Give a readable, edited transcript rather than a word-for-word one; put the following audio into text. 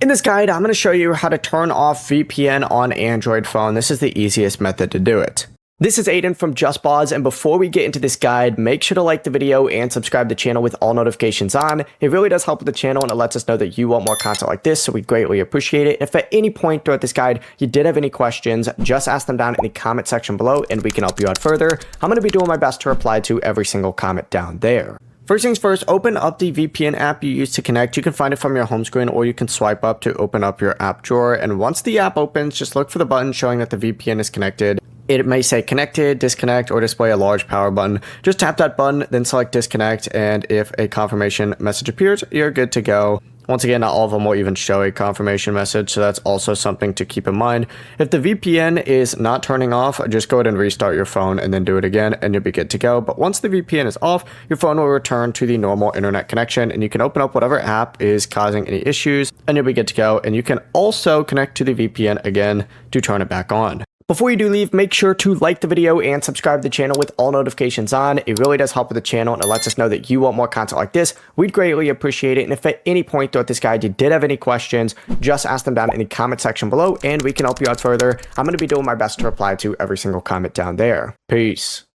In this guide, I'm going to show you how to turn off VPN on Android phone. This is the easiest method to do it. This is Aiden from JustBoz, and before we get into this guide, make sure to like the video and subscribe to the channel with all notifications on. It really does help with the channel, and it lets us know that you want more content like this, so we greatly appreciate it. If at any point throughout this guide you did have any questions, just ask them down in the comment section below, and we can help you out further. I'm going to be doing my best to reply to every single comment down there. First things first, open up the VPN app you use to connect. You can find it from your home screen, or you can swipe up to open up your app drawer. And once the app opens, just look for the button showing that the VPN is connected. It may say connected, disconnect, or display a large power button. Just tap that button, then select disconnect, and if a confirmation message appears, you're good to go. Once again, not all of them will even show a confirmation message, so that's also something to keep in mind. If the VPN is not turning off, just go ahead and restart your phone and then do it again, and you'll be good to go. But once the VPN is off, your phone will return to the normal internet connection, and you can open up whatever app is causing any issues, and you'll be good to go. And you can also connect to the VPN again to turn it back on. Before you do leave, make sure to like the video and subscribe to the channel with all notifications on. It really does help with the channel, and it lets us know that you want more content like this. We'd greatly appreciate it. And if at any point throughout this guide you did have any questions, just ask them down in the comment section below, and we can help you out further. I'm going to be doing my best to reply to every single comment down there. Peace.